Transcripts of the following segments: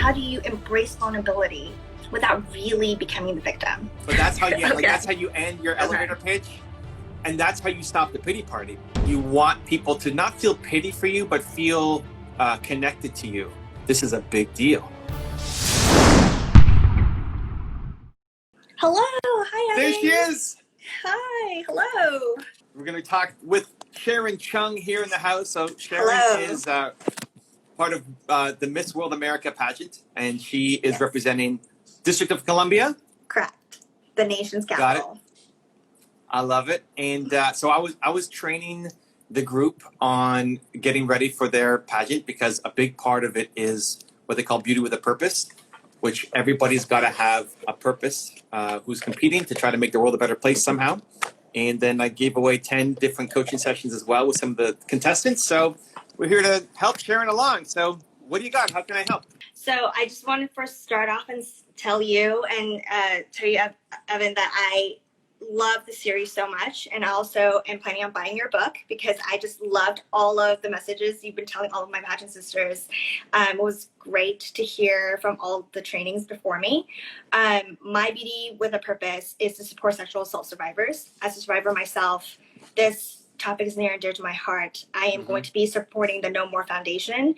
how do you embrace vulnerability without really becoming the victim? But that's how you Okay. like that's how you end your elevator pitch, and that's how you stop the pity party. You want people to not feel pity for you, but feel connected to you. This is a big deal. Hello, hi Evan. There she is. Hi, hello. We're going to talk with Sharon Chung here in the house. So Sharon Hello. is part of the Miss World America pageant, and she is representing District of Columbia. Correct. The nation's capital. Got it. I love it. And so I was training the group on getting ready for their pageant, because a big part of it is what they call beauty with a purpose, which everybody's got to have a purpose who's competing to try to make the world a better place somehow. And then I gave away 10 different coaching sessions as well with some of the contestants. So we're here to help Sharon along. So what do you got? How can I help? So I just want to first start off and tell you, Evan, that I love the series so much, and I also am planning on buying your book because I just loved all of the messages you've been telling all of my pageant sisters. It was great to hear from all the trainings before me. My beauty with a purpose is to support sexual assault survivors. As a survivor myself, this topic is near and dear to my heart. I am going to be supporting the No More Foundation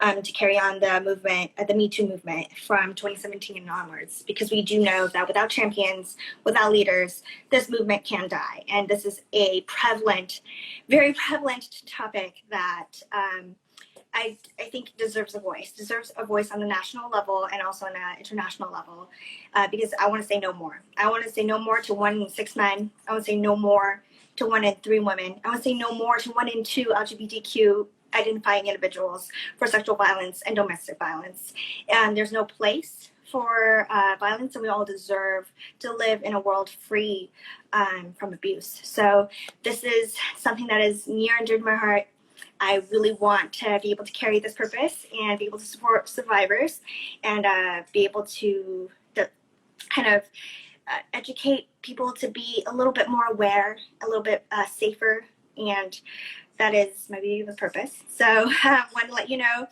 to carry on the movement, the Me Too movement from 2017 and onwards, because we do know that without champions, without leaders, this movement can die. And this is a prevalent, very prevalent topic that I think deserves a voice on the national level and also on an international level, because I want to say no more. I want to say no more to 1 in 6 men. I want to say no more to 1 in 3 women. I want to say no more to 1 in 2 LGBTQ identifying individuals for sexual violence and domestic violence. And there's no place for violence, and we all deserve to live in a world free from abuse. So this is something that is near and dear to my heart. I really want to be able to carry this purpose and be able to support survivors and be able to kind of educate people to be a little bit more aware, a little bit safer, and that is my beauty with purpose. So I want to let you know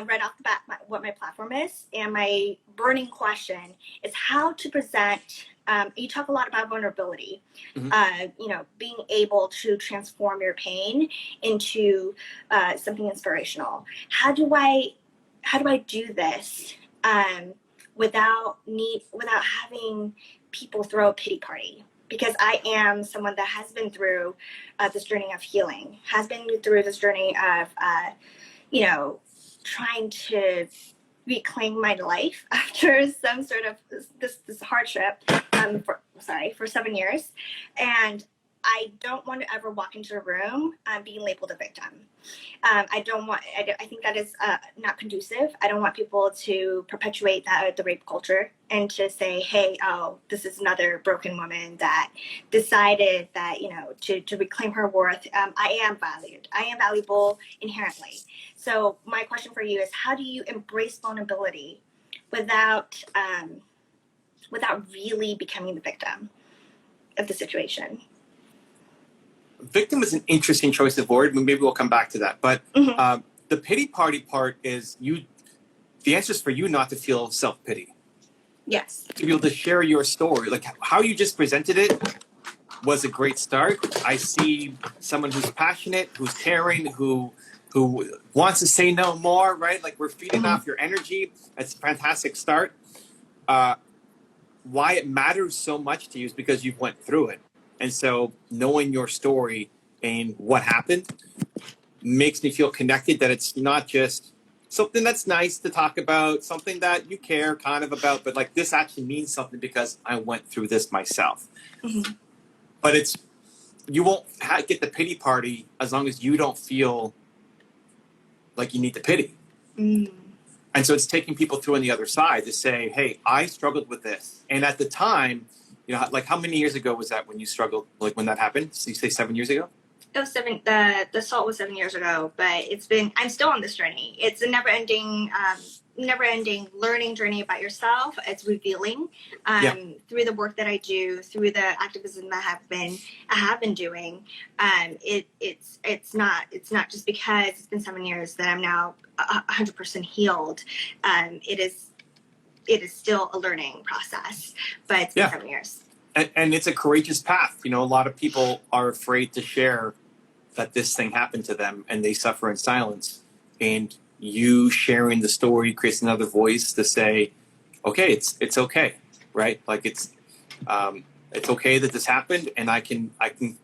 right off the bat what my platform is, and my burning question is how to present. You talk a lot about vulnerability, being able to transform your pain into something inspirational. How do I do this without having people throw a pity party? Because I am someone that has been through this journey of healing, has been through this journey of, trying to reclaim my life after some sort of this hardship for 7 years. And I don't want to ever walk into a room being labeled a victim. I think that is not conducive. I don't want people to perpetuate the rape culture and to say, hey, this is another broken woman that decided that, to reclaim her worth. I am valued. I am valuable inherently. So my question for you is, how do you embrace vulnerability without really becoming the victim of the situation? Victim is an interesting choice of word. Maybe we'll come back to that. But the pity party part is the answer is for you not to feel self-pity. Yes. To be able to share your story. Like how you just presented it was a great start. I see someone who's passionate, who's caring, who wants to say no more, right? Like we're feeding off your energy. That's a fantastic start. Why it matters so much to you is because you've went through it. And so knowing your story and what happened makes me feel connected, that it's not just something that's nice to talk about, something that you care kind of about, but like this actually means something because I went through this myself. But you won't get the pity party as long as you don't feel like you need the pity. And so it's taking people through on the other side to say, hey, I struggled with this. And at the time, like how many years ago was that when you struggled, like when that happened? So you say 7 years ago? It was the assault was 7 years ago, but I'm still on this journey. It's a never ending never-ending learning journey about yourself. It's revealing through the work that I do, through the activism that I have been doing. It's not just because it's been 7 years that I'm now 100% healed. It is still a learning process, but it's been 7 years. And it's a courageous path. You know, a lot of people are afraid to share that this thing happened to them and they suffer in silence. And you sharing the story creates another voice to say, okay, it's okay, right? Like it's okay that this happened, and I can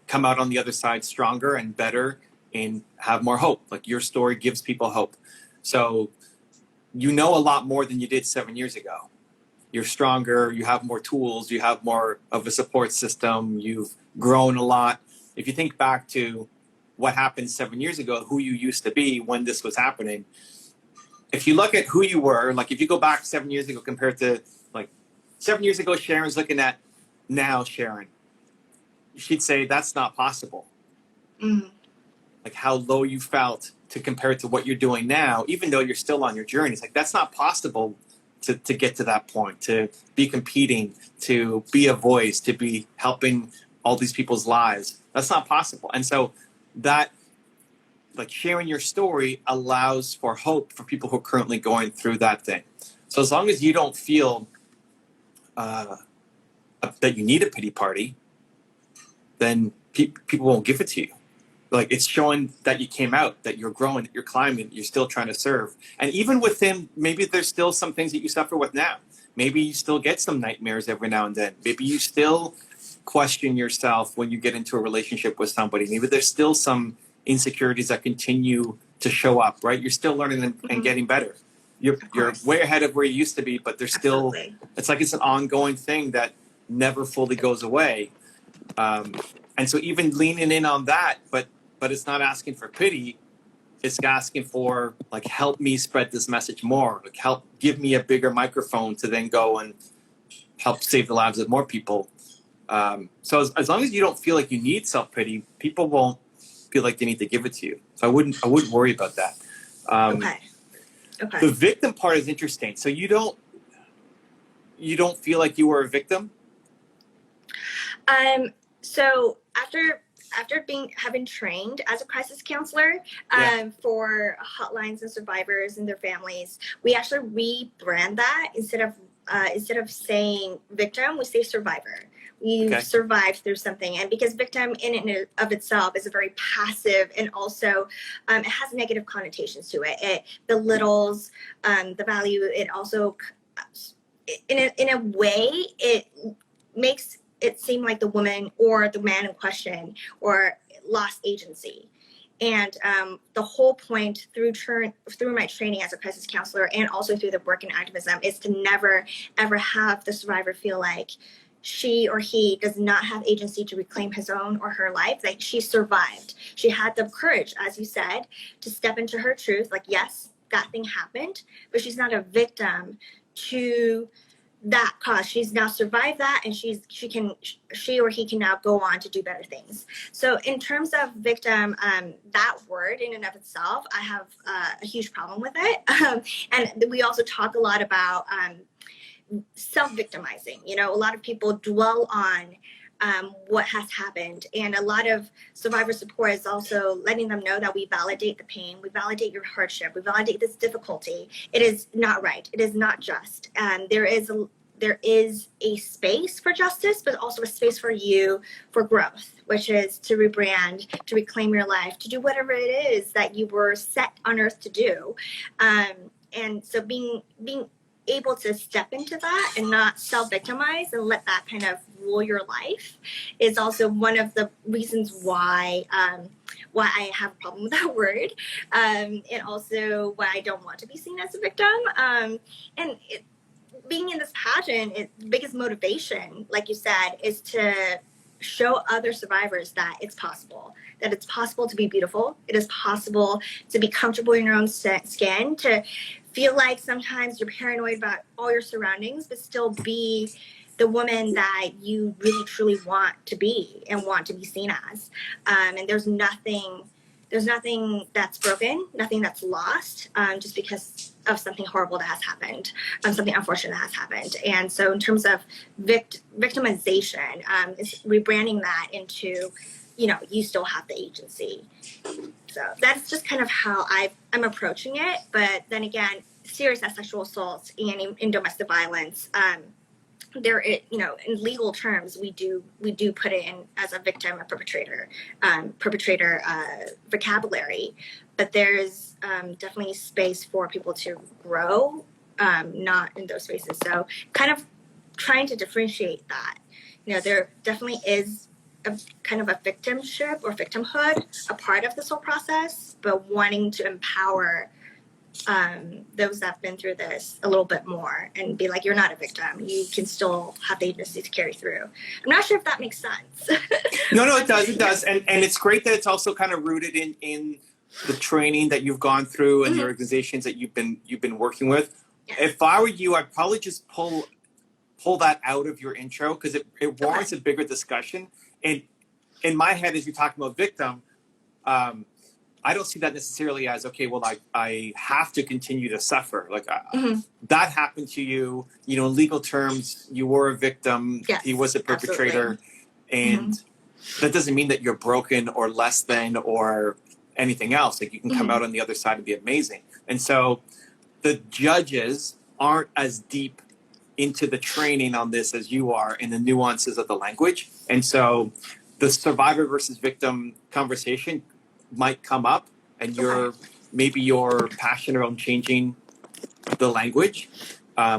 come out on the other side stronger and better and have more hope. Like your story gives people hope. So you know a lot more than you did 7 years ago. You're stronger, you have more tools, you have more of a support system, you've grown a lot. If you think back to what happened 7 years ago, who you used to be when this was happening, if you look at who you were, like if you go back 7 years ago compared to like 7 years ago, Sharon's looking at now Sharon, she'd say that's not possible. Mm. Like how low you felt to compare it to what you're doing now, even though you're still on your journey. It's like, that's not possible to get to that point, to be competing, to be a voice, to be helping all these people's lives. That's not possible. And so that, like sharing your story allows for hope for people who are currently going through that thing. So as long as you don't feel that you need a pity party, then people won't give it to you. Like it's showing that you came out, that you're growing, that you're climbing, you're still trying to serve. And even within, maybe there's still some things that you suffer with now. Maybe you still get some nightmares every now and then. Maybe you still question yourself when you get into a relationship with somebody. Maybe there's still some insecurities that continue to show up, right? You're still learning and getting better. You're way ahead of where you used to be, but there's still, it's like it's an ongoing thing that never fully goes away. And so even leaning in on that, but it's not asking for pity. It's asking for like, help me spread this message more. Like help give me a bigger microphone to then go and help save the lives of more people. So as long as you don't feel like you need self-pity, people won't feel like they need to give it to you. So I wouldn't worry about that. Okay. The victim part is interesting. So you don't feel like you were a victim? So after having trained as a crisis counselor for hotlines and survivors and their families, we actually rebrand that. Instead of saying victim, we say survivor. You survived through something. And because victim in and of itself is a very passive, and also it has negative connotations to it. It belittles the value. It also, in a way, it makes it seem like the woman or the man in question or lost agency. And the whole point through my training as a crisis counselor and also through the work in activism is to never, ever have the survivor feel like she or he does not have agency to reclaim his own or her life. Like she survived. She had the courage, as you said, to step into her truth. Like, yes, that thing happened, but she's not a victim to that cause. She's now survived that, and she or he can now go on to do better things. So in terms of victim, that word in and of itself, I have a huge problem with it. And we also talk a lot about self-victimizing. You know, a lot of people dwell on what has happened, and a lot of survivor support is also letting them know that we validate the pain, we validate your hardship, we validate this difficulty. It is not right. It is not just. There is a space for justice, but also a space for you for growth, which is to rebrand, to reclaim your life, to do whatever it is that you were set on earth to do. And so being able to step into that and not self-victimize and let that kind of rule your life is also one of the reasons why I have a problem with that word, and also why I don't want to be seen as a victim. Being in this pageant, the biggest motivation, like you said, is to show other survivors that it's possible to be beautiful. It is possible to be comfortable in your own skin, to feel like sometimes you're paranoid about all your surroundings, but still be the woman that you really truly want to be and want to be seen as. And there's nothing there's nothing that's broken, nothing that's lost, just because of something horrible that has happened, something unfortunate that has happened. And so in terms of victimization, is rebranding that into, you still have the agency. So that's just kind of how I'm approaching it. But then again, serious sexual assault and in domestic violence, there, in legal terms, we do put it in as a victim or perpetrator vocabulary, but there's definitely space for people to grow, not in those spaces. So kind of trying to differentiate that. There definitely is a kind of a victimship or victimhood a part of this whole process, but wanting to empower those that have been through this a little bit more and be like, you're not a victim. You can still have the agency to carry through. I'm not sure if that makes sense. No, it does. It does. And it's great that it's also kind of rooted in the training that you've gone through and the organizations that you've been working with. Yeah. If I were you, I'd probably just pull that out of your intro, because it warrants a bigger discussion. And in my head, as you're talking about victim, I don't see that necessarily as, okay, well, I have to continue to suffer. Like that happened to you, in legal terms, you were a victim. Yes, he was a perpetrator. Absolutely. And that doesn't mean that you're broken or less than or anything else. Like you can come out on the other side and be amazing. And so the judges aren't as deep into the training on this as you are in the nuances of the language. And so the survivor versus victim conversation might come up, and maybe you're passionate around changing the language,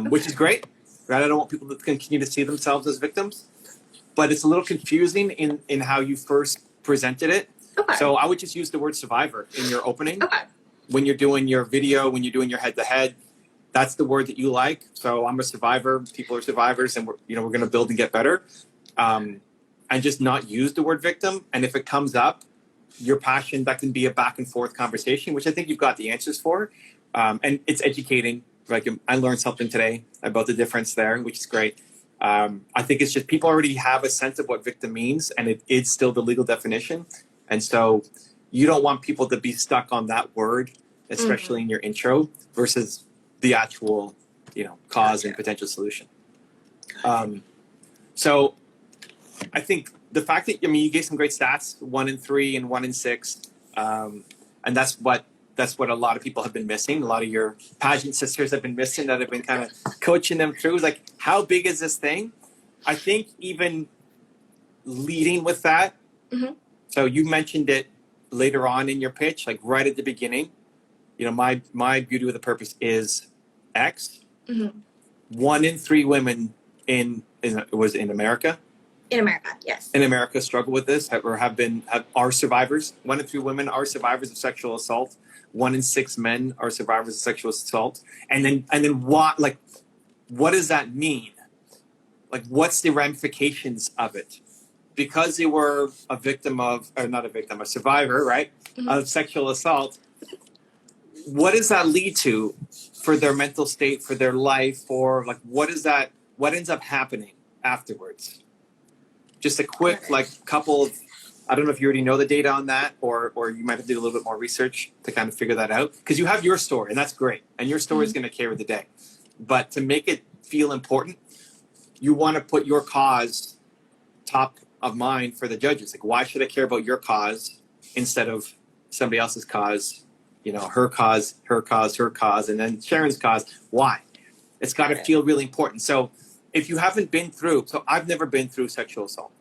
which is great, right? I don't want people to continue to see themselves as victims, but it's a little confusing in how you first presented it. Okay. So I would just use the word survivor in your opening. Okay. When you're doing your video, when you're doing your head-to-head, that's the word that you like. So I'm a survivor, people are survivors, and we're going to build and get better. And just not use the word victim. And if it comes up, your passion, that can be a back and forth conversation, which I think you've got the answers for. And it's educating. Like I learned something today about the difference there, which is great. I think it's just people already have a sense of what victim means, and it is still the legal definition. And so you don't want people to be stuck on that word, especially in your intro, versus the actual, cause and potential solution. So I think the fact that, you gave some great stats, 1 in 3 and 1 in 6. And that's what a lot of people have been missing. A lot of your pageant sisters have been missing, that have been kind of coaching them through. Like, how big is this thing? I think even leading with that. So you mentioned it later on in your pitch, like right at the beginning. My beauty with a purpose is X. 1 in 3 women was in America. In America, yes. In America, struggle with this, are survivors. 1 in 3 women are survivors of sexual assault. 1 in 6 men are survivors of sexual assault. And then what does that mean? Like, what's the ramifications of it? Because they were a survivor, right, of sexual assault. What does that lead to for their mental state, for their life, or like what ends up happening afterwards? Just a quick couple of, I don't know if you already know the data on that, or you might have to do a little bit more research to kind of figure that out, because you have your story, and that's great, and your story is going to carry the day. But to make it feel important, you want to put your cause top of mind for the judges. Like, why should I care about your cause instead of somebody else's cause? Her cause, and then Sharon's cause. Why? It's got to feel really important. So if you haven't been through, so I've never been through sexual assault.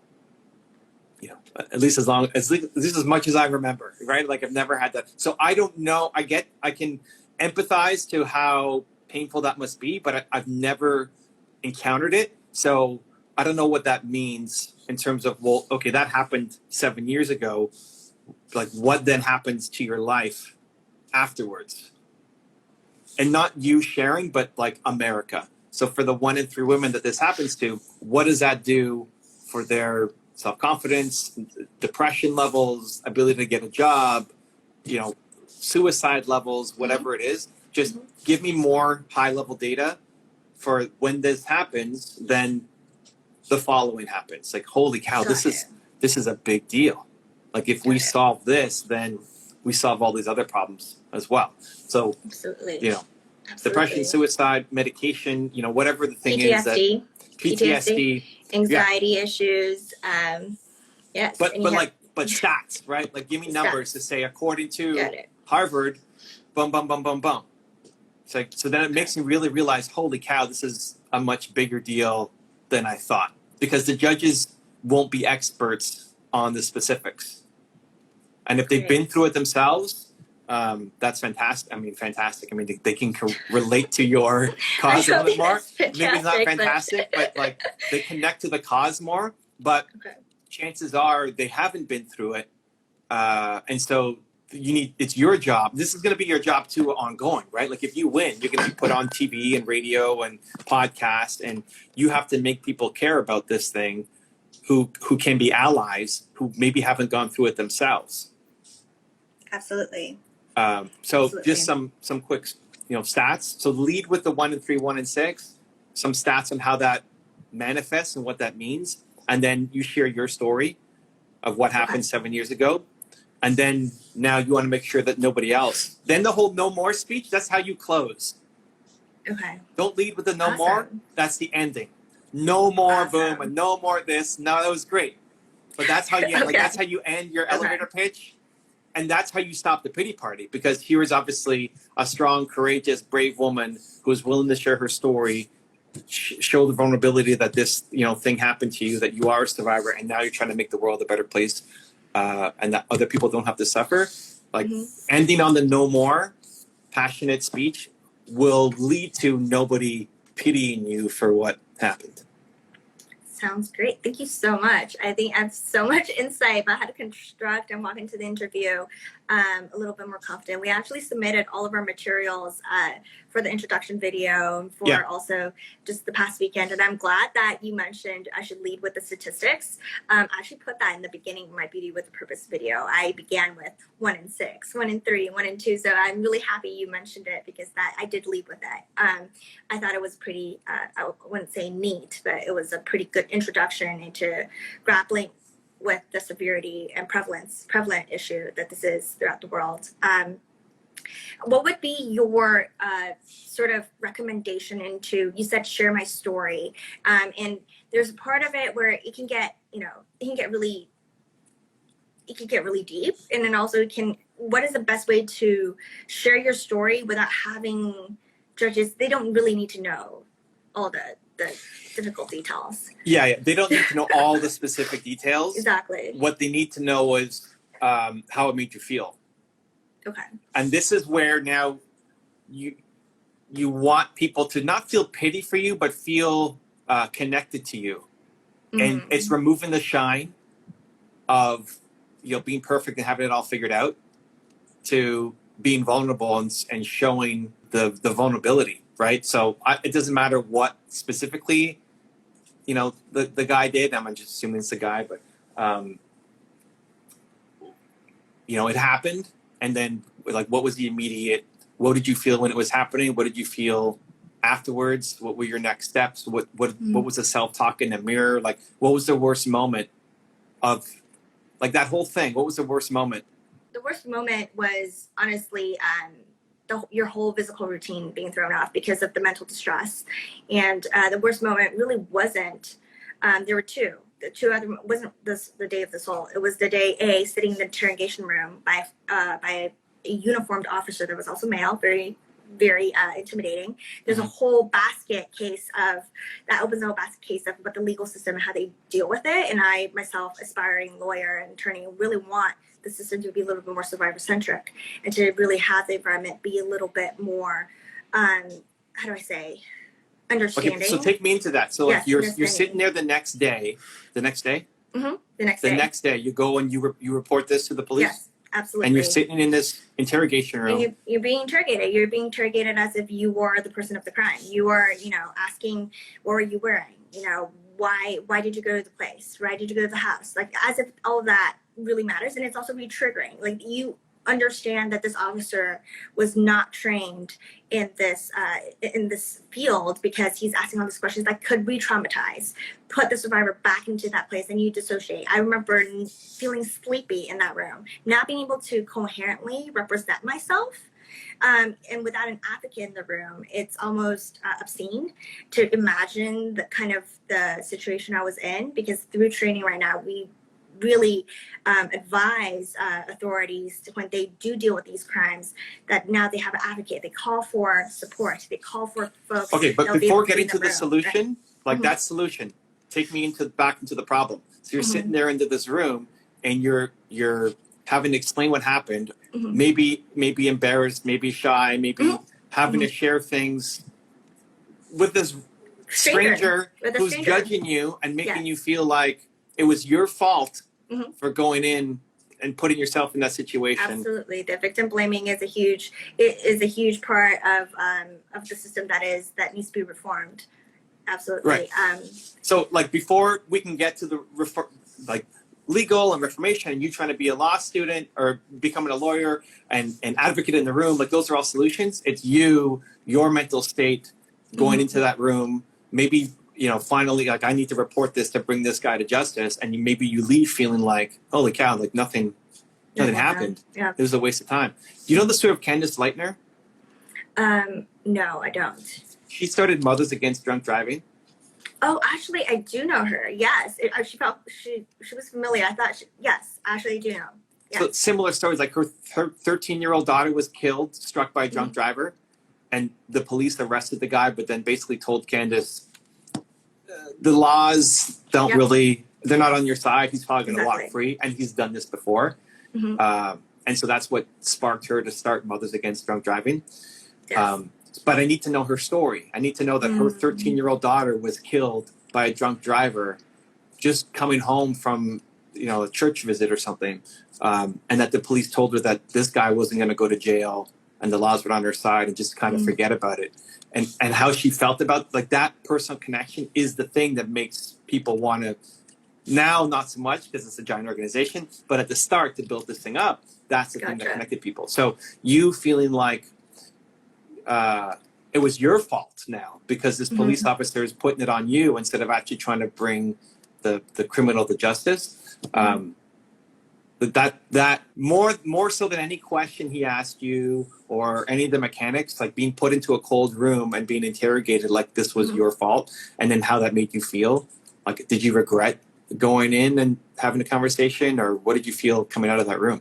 At least as much as I remember, right? Like, I've never had that. So I don't know. I can empathize to how painful that must be, but I've never encountered it. So I don't know what that means in terms of, well, okay, that happened 7 years ago. Like, what then happens to your life afterwards? And not you sharing, but like America. So for the 1 in 3 women that this happens to, what does that do for their self-confidence, depression levels, ability to get a job, suicide levels, whatever it is? Just give me more high-level data for when this happens, then the following happens. Like, holy cow, this is a big deal. Like, if we solve this, then we solve all these other problems as well. So, Absolutely. you know, Absolutely. depression, suicide, medication, you know, whatever the thing is that PTSD, anxiety issues. Yes. But stats, right? Like give me numbers to say according to Harvard, bum bum bum bum bum. It's like, so then it makes me really realize, holy cow, this is a much bigger deal than I thought, because the judges won't be experts on the specifics, and if they've been through it themselves, that's fantastic. I mean, they can relate to your cause a little bit more. Maybe it's not fantastic, but like they connect to the cause more. But chances are they haven't been through it, and so it's your job. This is going to be your job too, ongoing, right? Like if you win, you're going to be put on TV and radio and podcast, and you have to make people care about this thing, who can be allies, who maybe haven't gone through it themselves. Absolutely. Just some quick, stats. So lead with the 1 and 3, 1 and 6. Some stats on how that manifests and what that means, and then you share your story of what happened 7 years ago, and then now you want to make sure that nobody else. Then the whole no more speech. That's how you close. Okay. Don't lead with the no more. That's the ending. No more, boom, and no more this. No, that was great, but that's how you end. Like that's how you end your elevator pitch. And that's how you stop the pity party, because here is obviously a strong, courageous, brave woman who is willing to share her story, show the vulnerability that this thing happened to you, that you are a survivor, and now you're trying to make the world a better place, and that other people don't have to suffer. Like ending on the no more passionate speech will lead to nobody pitying you for what happened. Sounds great. Thank you so much. I think I have so much insight about how to construct and walk into the interview a little bit more confident. We actually submitted all of our materials for the introduction video and for also just the past weekend. And I'm glad that you mentioned I should lead with the statistics. I actually put that in the beginning of my Beauty with a Purpose video. I began with 1 and 6, 1 and 3, 1 and 2. So I'm really happy you mentioned it, because that I did lead with it. I thought it was pretty, I wouldn't say neat, but it was a pretty good introduction into grappling with the severity and prevalent issue that this is throughout the world. What would be your sort of recommendation into, you said share my story, and there's a part of it where it can get, really deep, and then also what is the best way to share your story without having judges? They don't really need to know all the difficult details. Yeah, they don't need to know all the specific details. Exactly. What they need to know is how it made you feel. Okay. And this is where now you want people to not feel pity for you, but feel connected to you. And it's removing the shine of being perfect and having it all figured out, to being vulnerable and showing the vulnerability, right? So it doesn't matter what specifically the guy did. I'm just assuming it's the guy, but it happened. And then, like, what was the immediate? What did you feel when it was happening? What did you feel afterwards? What were your next steps? What was the self-talk in the mirror? Like, what was the worst moment of, like, that whole thing? What was the worst moment? The worst moment was honestly your whole physical routine being thrown off because of the mental distress. And the worst moment really wasn't. There were two. The two other wasn't the day of the soul. It was the day sitting in the interrogation room by a uniformed officer that was also male, very, very intimidating. There's a whole basket case that opens a whole basket case of what the legal system and how they deal with it. And I myself, aspiring lawyer and attorney, really want the system to be a little bit more survivor centric and to really have the environment be a little bit more, how do I say, understanding. Okay, so take me into that. So you're sitting there the next day. The next day you go and you report this to the police. Yes, absolutely. And you're sitting in this interrogation room. And you're being interrogated. You're being interrogated as if you were the person of the crime. You are, asking, what were you wearing? Why did you go to the place? Why did you go to the house? Like, as if all of that really matters. And it's also re-triggering. Like, understand that this officer was not trained in this field, because he's asking all these questions like, could re-traumatize, put the survivor back into that place, and you dissociate. I remember feeling sleepy in that room, not being able to coherently represent myself. And without an advocate in the room, it's almost obscene to imagine the kind of the situation I was in, because through training right now, we really advise authorities to, when they do deal with these crimes, that now they have an advocate. They call for support. They call for folks. Okay, but before getting to the solution, right? like that solution, take me back into the problem. So you're sitting there into this room, and you're having to explain what happened. Maybe embarrassed, maybe shy, maybe having to share things with this stranger who's judging you and making you feel like it was your fault for going in and putting yourself in that situation. Absolutely, the victim blaming is a huge part of the system that needs to be reformed. Absolutely. Right. So, like, before we can get to the legal and reformation, and you trying to be a law student or becoming a lawyer and an advocate in the room, like, those are all solutions. It's your mental state going into that room, maybe, finally, like, I need to report this to bring this guy to justice, and maybe you leave feeling like, holy cow, like nothing happened. Yeah. It was a waste of time. Do you know the story of Candace Lightner? No, I don't. She started Mothers Against Drunk Driving. Oh, actually, I do know her. Yes, she was familiar. I thought yes, actually, I do know. Yes. So similar stories, like her 13-year-old daughter was killed, struck by a drunk driver, and the police arrested the guy, but then basically told Candace, the laws don't really, they're not on your side. He's probably going to walk free, and he's done this before. And so that's what sparked her to start Mothers Against Drunk Driving. Yes. But I need to know her story. I need to know that her 13-year-old daughter was killed by a drunk driver just coming home from, a church visit or something. And that the police told her that this guy wasn't going to go to jail and the laws were on her side, and just kind of forget about it. And how she felt about, like, that personal connection is the thing that makes people want to, now not so much because it's a giant organization, but at the start to build this thing up, that's the thing that connected people. So you feeling like, it was your fault now because this police officer is putting it on you instead of actually trying to bring the criminal to justice. That more so than any question he asked you or any of the mechanics, like being put into a cold room and being interrogated like this was your fault, and then how that made you feel. Like, did you regret going in and having a conversation, or what did you feel coming out of that room?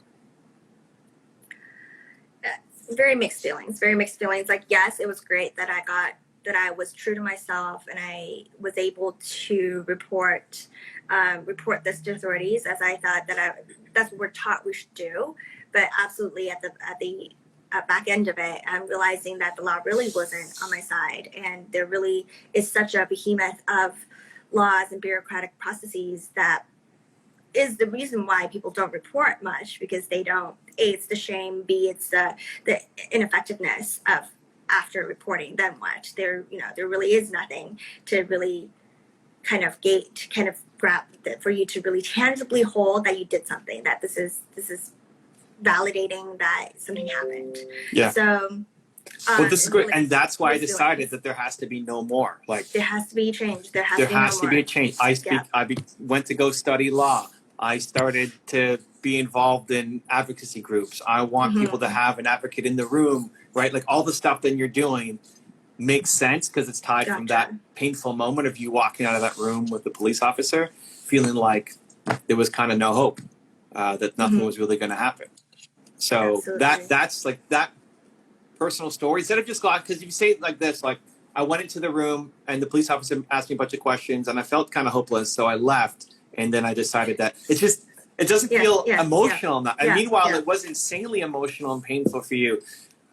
Very mixed feelings. Like, yes, it was great that I was true to myself and I was able to report this to authorities, as I thought that's what we're taught we should do. But absolutely at the back end of it, I'm realizing that the law really wasn't on my side, and there really is such a behemoth of laws and bureaucratic processes that is the reason why people don't report much, because they don't. A, it's the shame. B, it's the ineffectiveness of after reporting. Then what? There really is nothing to really kind of grab for you to really tangibly hold that you did something. That this is validating that something happened. Yeah. So. Well, this is great, and that's why I decided that there has to be no more. Like, there has to be a change. There has to be a change. I went to go study law. I started to be involved in advocacy groups. I want people to have an advocate in the room, right? Like, all the stuff that you're doing makes sense because it's tied from that painful moment of you walking out of that room with the police officer, feeling like there was kind of no hope, that nothing was really going to happen. So that's like that personal story. Instead of just going, because if you say it like this, like, I went into the room and the police officer asked me a bunch of questions and I felt kind of hopeless, so I left. And then I decided that it doesn't feel emotional enough. And meanwhile, it was insanely emotional and painful for you.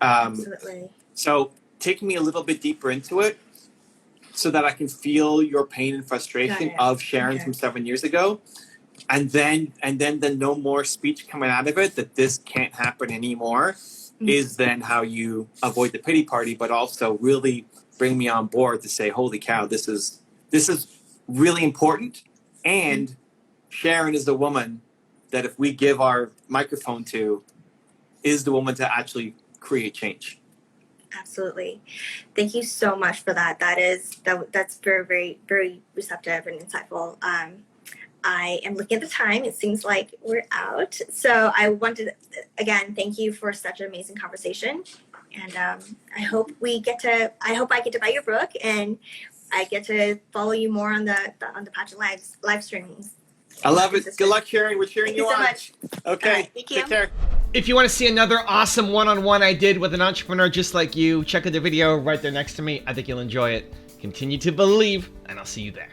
Absolutely. So taking me a little bit deeper into it so that I can feel your pain and frustration of Sharon from 7 years ago. And then the no more speech coming out of it, that this can't happen anymore, is then how you avoid the pity party, but also really bring me on board to say, holy cow, this is really important. And Sharon is the woman that if we give our microphone to, is the woman to actually create change. Absolutely. Thank you so much for that. That's very, very, very receptive and insightful. I am looking at the time. It seems like we're out. So I wanted to, again, thank you for such an amazing conversation. And I hope I get to buy your book and I get to follow you more on the Pageant live streamings. I love it. Good luck, Sharon. We're cheering you on. Thank you so much. Okay. Right, thank you. Take care. If you want to see another awesome one-on-one I did with an entrepreneur just like you, check out the video right there next to me. I think you'll enjoy it. Continue to believe, and I'll see you there.